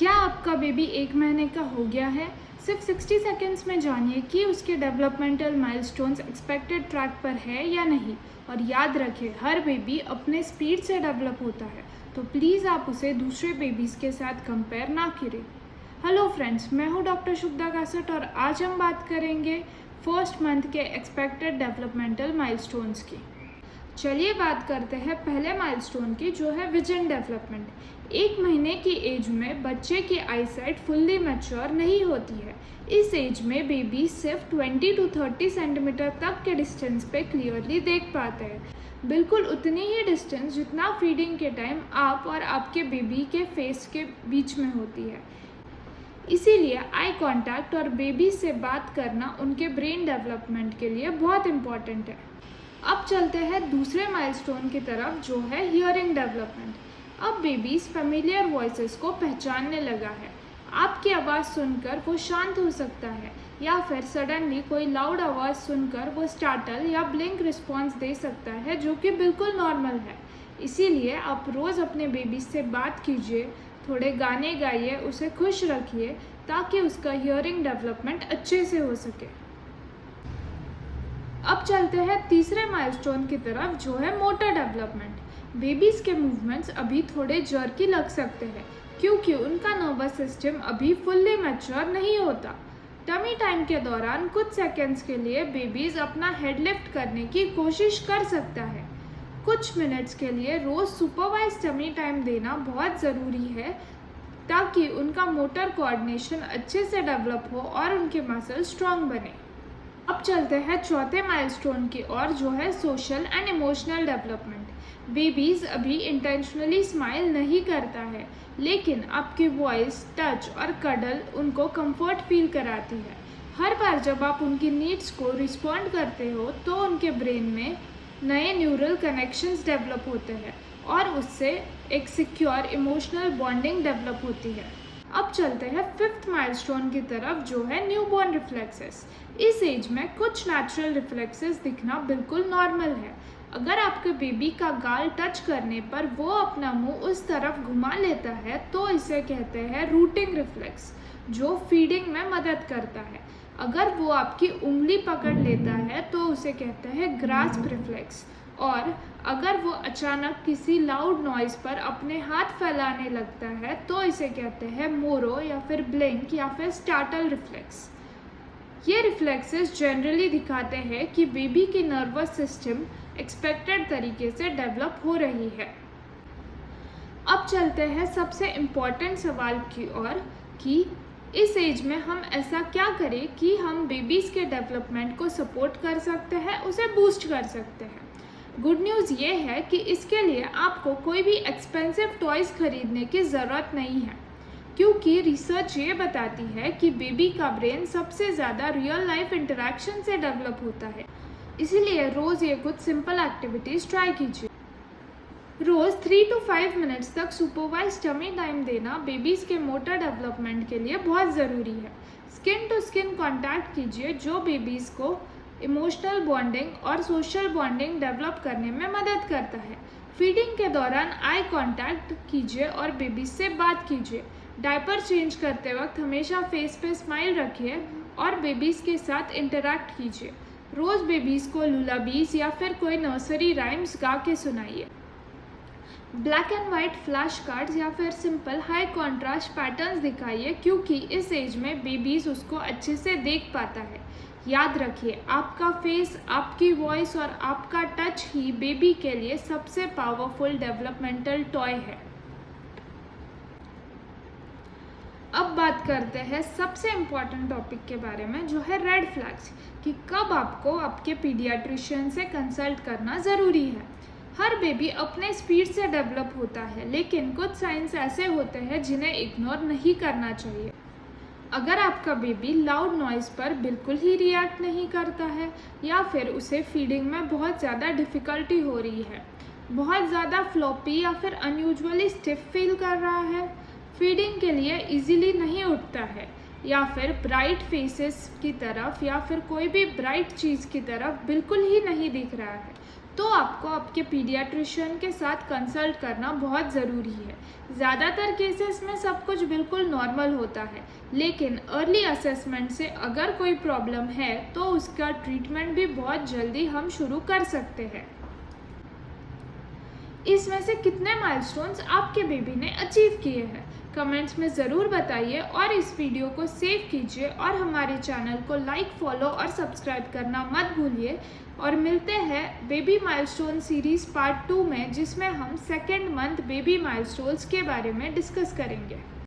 क्या आपका बेबी 1 महीने का हो गया है? सिर्फ 60 सेकेंड्स में जानिए कि उसके डेवलपमेंटल माइलस्टोन्स एक्सपेक्टेड ट्रैक पर है या नहीं। और याद रखें, हर बेबी अपने स्पीड से डेवलप होता है, तो प्लीज़ आप उसे दूसरे बेबीज़ के साथ कंपेयर ना करें। हेलो फ्रेंड्स, मैं हूँ डॉक्टर शुभदा कासट और आज हम बात करेंगे फर्स्ट मंथ के एक्सपेक्टेड डेवलपमेंटल माइलस्टोन्स की। चलिए बात करते हैं पहले माइलस्टोन की, जो है विजन डेवलपमेंट। 1 महीने की एज में बच्चे की आईसाइट फुल्ली मैच्योर नहीं होती है। इस एज में बेबी सिर्फ 20 to 30 सेंटीमीटर तक के डिस्टेंस पे क्लियरली देख पाते हैं, बिल्कुल उतनी ही डिस्टेंस जितना फीडिंग के टाइम आप और आपके बेबी के फेस के बीच में होती है। इसीलिए आई कांटेक्ट और बेबी से बात करना उनके ब्रेन डेवलपमेंट के लिए बहुत इम्पॉर्टेंट है। अब चलते हैं दूसरे माइलस्टोन की तरफ, जो है हियरिंग डेवलपमेंट। अब बेबीज फेमिलियर वॉइसेस को पहचानने लगा है। आपकी आवाज़ सुनकर वो शांत हो सकता है, या फिर सडनली कोई लाउड आवाज़ सुनकर वो स्टार्टल या ब्लिंक रिस्पॉन्स दे सकता है, जो कि बिल्कुल नॉर्मल है। इसीलिए आप रोज़ अपने बेबी से बात कीजिए, थोड़े गाने गाइए, उसे खुश रखिए, ताकि उसका हियरिंग डेवलपमेंट अच्छे से हो सके। अब चलते हैं तीसरे माइलस्टोन की तरफ, जो है मोटर डेवलपमेंट। बेबीज़ के मूवमेंट्स अभी थोड़े जर्की लग सकते हैं, क्योंकि उनका नर्वस सिस्टम अभी फुल्ली मैच्योर नहीं होता। टमी टाइम के दौरान कुछ सेकेंड्स के लिए बेबीज़ अपना हेड लिफ्ट करने की कोशिश कर सकता है। कुछ मिनट्स के लिए रोज़ सुपरवाइज टमी टाइम देना बहुत ज़रूरी है, ताकि उनका मोटर कोऑर्डिनेशन अच्छे से डेवलप हो और उनके मसल स्ट्रॉन्ग बने। अब चलते हैं चौथे माइलस्टोन की ओर, जो है social and emotional development. Babies अभी इंटेंशनली स्माइल नहीं करता है, लेकिन आपकी वॉइस, टच और कडल उनको कंफर्ट फील कराती है। हर बार जब आप उनकी नीड्स को रिस्पॉन्ड करते हो, तो उनके ब्रेन में नए न्यूरल कनेक्शंस डेवलप होते हैं और उससे एक सिक्योर इमोशनल बॉन्डिंग डेवलप होती है। अब चलते हैं फिफ्थ माइलस्टोन की तरफ, जो है न्यूबॉर्न रिफ्लेक्सेस। इस एज में कुछ नेचुरल रिफ्लेक्सेस दिखना बिल्कुल नॉर्मल है। अगर आपके बेबी का गाल टच करने पर वो अपना मुंह उस तरफ घुमा लेता है, तो इसे कहते हैं रूटिंग रिफ्लेक्स, जो फीडिंग में मदद करता है। अगर वो आपकी उंगली पकड़ लेता है, तो उसे कहते हैं ग्रास्प रिफ्लेक्स। और अगर वो अचानक किसी लाउड नॉइज़ पर अपने हाथ फैलाने लगता है, तो इसे कहते हैं मोरो या फिर ब्लिंक या फिर स्टार्टल रिफ्लेक्स। ये रिफ्लेक्सेस जनरली दिखाते हैं कि बेबी की नर्वस सिस्टम एक्सपेक्टेड तरीके से डेवलप हो रही है। अब चलते हैं सबसे इम्पॉर्टेंट सवाल की ओर कि इस एज में हम ऐसा क्या करें कि हम बेबीज़ के डेवलपमेंट को सपोर्ट कर सकते हैं, उसे बूस्ट कर सकते हैं। गुड न्यूज़ ये है कि इसके लिए आपको कोई भी एक्सपेंसिव टॉयज़ खरीदने की ज़रूरत नहीं है, क्योंकि रिसर्च ये बताती है कि बेबी का ब्रेन सबसे ज़्यादा रियल लाइफ इंटरेक्शन से डेवलप होता है। इसीलिए रोज़ ये कुछ सिंपल एक्टिविटीज़ ट्राई कीजिए। रोज़ 3 to 5 मिनट्स तक सुपरवाइज टमी टाइम देना बेबीज़ के मोटर डेवलपमेंट के लिए बहुत ज़रूरी है। स्किन टू स्किन कॉन्टैक्ट कीजिए, जो बेबीज़ को इमोशनल बॉन्डिंग और सोशल बॉन्डिंग डेवलप करने में मदद करता है। फीडिंग के दौरान आई कांटेक्ट कीजिए और बेबी से बात कीजिए। डायपर चेंज करते वक्त हमेशा फेस पे स्माइल रखिए और बेबीज़ के साथ इंटरैक्ट कीजिए। रोज़ बेबीज़ को लुलाबीज या फिर कोई नर्सरी राइम्स गा के सुनाइए। Black and white flash cards या फिर सिंपल हाई कॉन्ट्रास्ट पैटर्न्स दिखाइए, क्योंकि इस एज में बेबीज़ उसको अच्छे से देख पाता है। याद रखिए, आपका फेस, आपकी वॉइस और आपका टच ही बेबी के लिए सबसे पावरफुल डेवलपमेंटल टॉय है। अब बात करते हैं सबसे इम्पॉर्टेंट टॉपिक के बारे में, जो है रेड फ्लैग्स, कि कब आपको आपके पीडियाट्रिशियन से कंसल्ट करना ज़रूरी है। हर बेबी अपने स्पीड से डेवलप होता है, लेकिन कुछ साइंस ऐसे होते हैं जिन्हें इग्नोर नहीं करना चाहिए। अगर आपका बेबी लाउड नॉइज़ पर बिल्कुल ही रिएक्ट नहीं करता है, या फिर उसे फीडिंग में बहुत ज़्यादा डिफ़िकल्टी हो रही है, बहुत ज़्यादा फ्लॉपी या फिर अनयूजुअली स्टिफ फील कर रहा है, फीडिंग के लिए इजीली नहीं उठता है, या फिर ब्राइट फेसेस की तरफ या फिर कोई भी ब्राइट चीज़ की तरफ बिल्कुल ही नहीं दिख रहा है, तो आपको आपके पीडियाट्रिशियन के साथ कंसल्ट करना बहुत ज़रूरी है। ज़्यादातर केसेस में सब कुछ बिल्कुल नॉर्मल होता है, लेकिन अर्ली असेसमेंट से अगर कोई प्रॉब्लम है तो उसका ट्रीटमेंट भी बहुत जल्दी हम शुरू कर सकते हैं। इसमें से कितने माइलस्टोन्स आपके बेबी ने अचीव किए हैं? कमेंट्स में ज़रूर बताइए और इस वीडियो को सेव कीजिए और हमारे चैनल को लाइक, फॉलो और सब्सक्राइब करना मत भूलिए। और मिलते हैं बेबी माइलस्टोन सीरीज़ पार्ट 2 में, जिसमें हम सेकेंड मंथ बेबी माइलस्टोन्स के बारे में डिस्कस करेंगे।